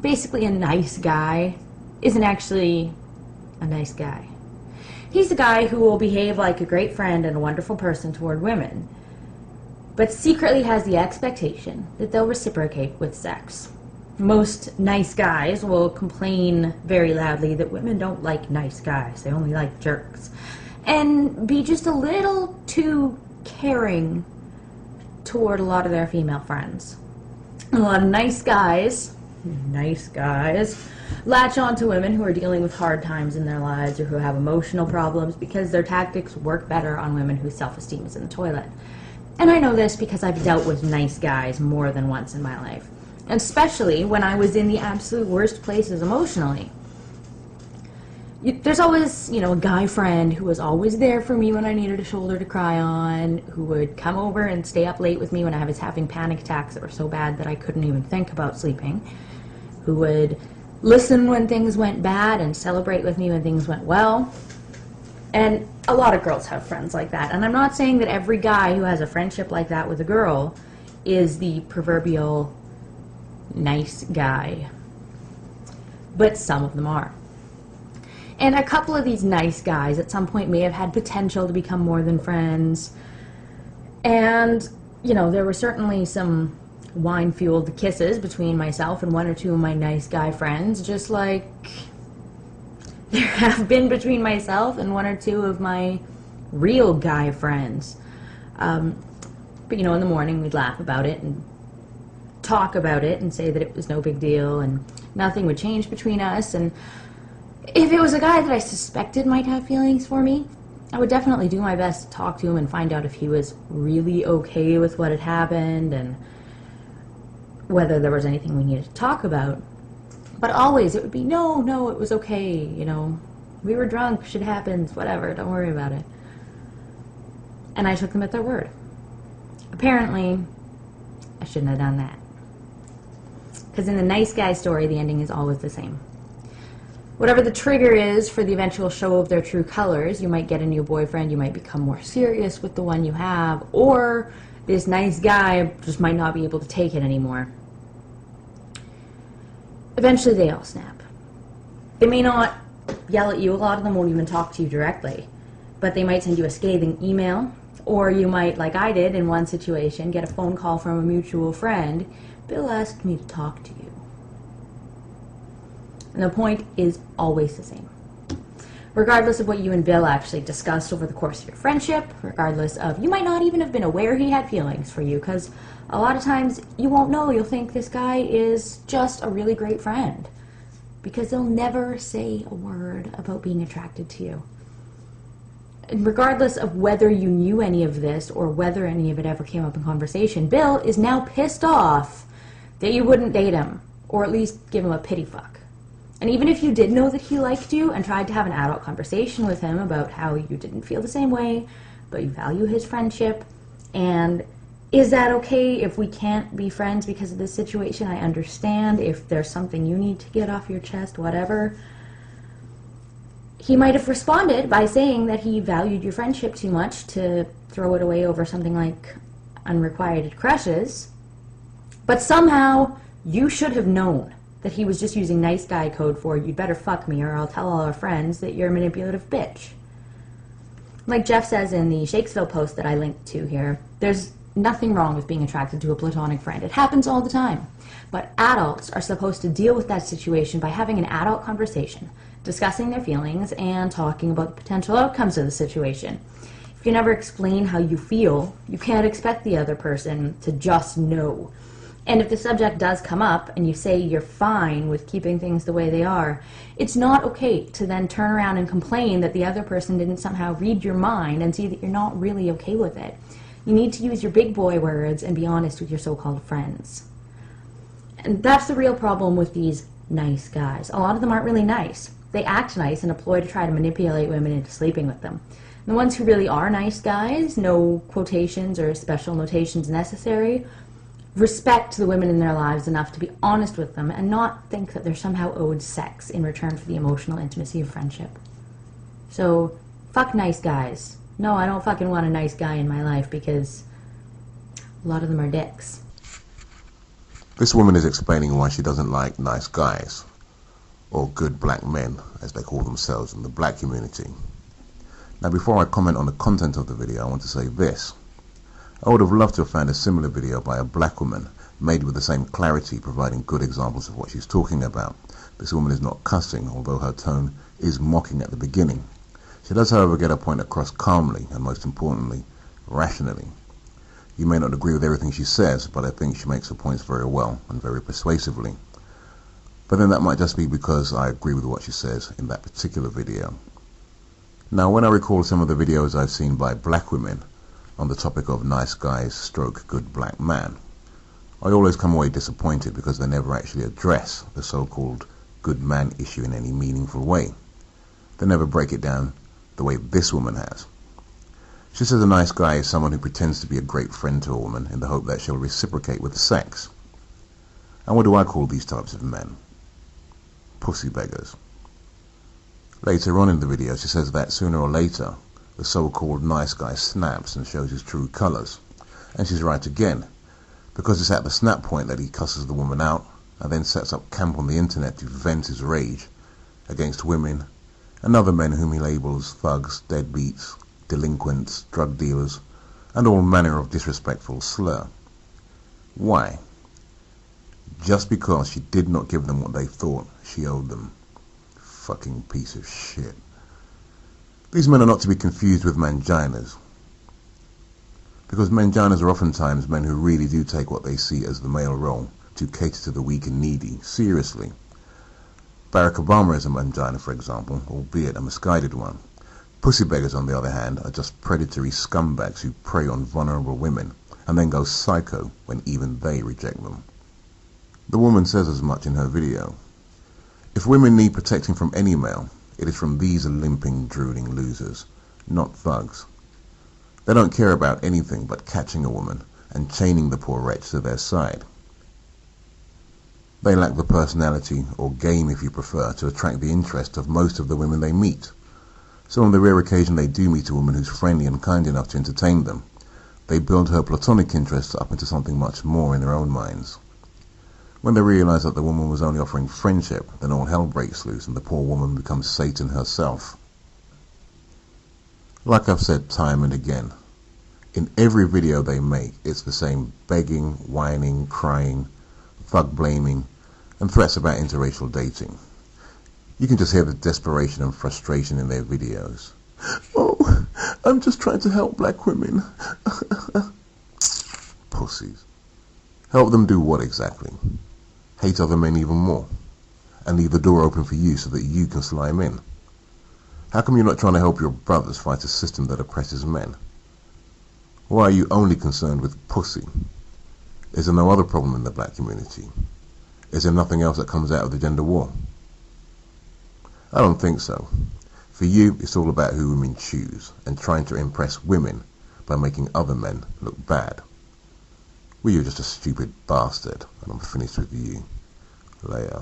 Basically a nice guy isn't actually a nice guy. He's a guy who will behave like a great friend and a wonderful person toward women, but secretly has the expectation that they'll reciprocate with sex. Most nice guys will complain very loudly that women don't like nice guys, they only like jerks, and be just a little too caring toward a lot of their female friends. A lot of nice guys latch on to women who are dealing with hard times in their lives or who have emotional problems because their tactics work better on women whose self-esteem is in the toilet. And I know this because I've dealt with nice guys more than once in my life, especially when I was in the absolute worst places emotionally. There's always, a guy friend who was always there for me when I needed a shoulder to cry on, who would come over and stay up late with me when I was having panic attacks that were so bad that I couldn't even think about sleeping, who would listen when things went bad and celebrate with me when things went well. And a lot of girls have friends like that. And I'm not saying that every guy who has a friendship like that with a girl is the proverbial nice guy. But some of them are. And a couple of these nice guys at some point may have had potential to become more than friends. And, there were certainly some wine-fueled kisses between myself and one or two of my nice guy friends, just like there have been between myself and one or two of my real guy friends. But in the morning we'd laugh about it and talk about it and say that it was no big deal and nothing would change between us. And if it was a guy that I suspected might have feelings for me, I would definitely do my best to talk to him and find out if he was really okay with what had happened and whether there was anything we needed to talk about. But always it would be, no, it was okay, we were drunk, shit happens, whatever, don't worry about it. And I took them at their word. Apparently, I shouldn't have done that. Because in the nice guy story, the ending is always the same. Whatever the trigger is for the eventual show of their true colors, you might get a new boyfriend, you might become more serious with the one you have, or this nice guy just might not be able to take it anymore. Eventually they all snap. They may not yell at you, a lot of them won't even talk to you directly, but they might send you a scathing email, or you might, like I did in one situation, get a phone call from a mutual friend. Bill asked me to talk to you. And the point is always the same. Regardless of what you and Bill actually discussed over the course of your friendship, regardless of, you might not even have been aware he had feelings for you, because a lot of times you won't know. You'll think this guy is just a really great friend, because they'll never say a word about being attracted to you. And regardless of whether you knew any of this or whether any of it ever came up in conversation, Bill is now pissed off that you wouldn't date him, or at least give him a pity fuck. And even if you did know that he liked you and tried to have an adult conversation with him about how you didn't feel the same way, but you value his friendship, and is that okay if we can't be friends because of this situation? I understand if there's something you need to get off your chest, whatever. He might have responded by saying that he valued your friendship too much to throw it away over something like unrequited crushes, but somehow you should have known that he was just using nice guy code for, you'd better fuck me or I'll tell all our friends that you're a manipulative bitch. Like Jeff says in the Shakesville post that I linked to here, there's nothing wrong with being attracted to a platonic friend. It happens all the time. But adults are supposed to deal with that situation by having an adult conversation, discussing their feelings and talking about the potential outcomes of the situation. If you never explain how you feel, you can't expect the other person to just know. And if the subject does come up and you say you're fine with keeping things the way they are, it's not okay to then turn around and complain that the other person didn't somehow read your mind and see that you're not really okay with it. You need to use your big boy words and be honest with your so-called friends. And that's the real problem with these nice guys. A lot of them aren't really nice. They act nice and a ploy to try to manipulate women into sleeping with them. And the ones who really are nice guys, no quotations or special notations necessary, respect the women in their lives enough to be honest with them and not think that they're somehow owed sex in return for the emotional intimacy of friendship. So, fuck nice guys. No, I don't fucking want a nice guy in my life because a lot of them are dicks. This woman is explaining why she doesn't like nice guys, or good black men, as they call themselves in the black community. Now, before I comment on the content of the video, I want to say this. I would have loved to have found a similar video by a black woman, made with the same clarity, providing good examples of what she's talking about. This woman is not cussing, although her tone is mocking at the beginning. She does, however, get her point across calmly, and most importantly, rationally. You may not agree with everything she says, but I think she makes her points very well and very persuasively. But then that might just be because I agree with what she says in that particular video. Now, when I recall some of the videos I've seen by black women on the topic of nice guys stroke good black man, I always come away disappointed because they never actually address the so-called good man issue in any meaningful way. They never break it down the way this woman has. She says a nice guy is someone who pretends to be a great friend to a woman in the hope that she'll reciprocate with sex. And what do I call these types of men? Pussy beggars. Later on in the video, she says that sooner or later, the so-called nice guy snaps and shows his true colours. And she's right again, because it's at the snap point that he cusses the woman out and then sets up camp on the internet to vent his rage against women and other men whom he labels thugs, deadbeats, delinquents, drug dealers, and all manner of disrespectful slur. Why? Just because she did not give them what they thought she owed them. Fucking piece of shit. These men are not to be confused with manginas, because manginas are oftentimes men who really do take what they see as the male role to cater to the weak and needy seriously. Barack Obama is a mangina, for example, albeit a misguided one. Pussy beggars, on the other hand, are just predatory scumbags who prey on vulnerable women and then go psycho when even they reject them. The woman says as much in her video. If women need protecting from any male, it is from these limping, drooling losers, not thugs. They don't care about anything but catching a woman and chaining the poor wretch to their side. They lack the personality, or game if you prefer, to attract the interest of most of the women they meet. So on the rare occasion they do meet a woman who's friendly and kind enough to entertain them, they build her platonic interest up into something much more in their own minds. When they realize that the woman was only offering friendship, then all hell breaks loose and the poor woman becomes Satan herself. Like I've said time and again, in every video they make, it's the same begging, whining, crying, thug blaming, and threats about interracial dating. You can just hear the desperation and frustration in their videos. Oh, I'm just trying to help black women. Pussies. Help them do what exactly? Hate other men even more, and leave the door open for you so that you can slime in. How come you're not trying to help your brothers fight a system that oppresses men? Why are you only concerned with pussy? Is there no other problem in the black community? Is there nothing else that comes out of the gender war? I don't think so. For you, it's all about who women choose, and trying to impress women by making other men look bad. Well, you're just a stupid bastard, and I'm finished with you. Later.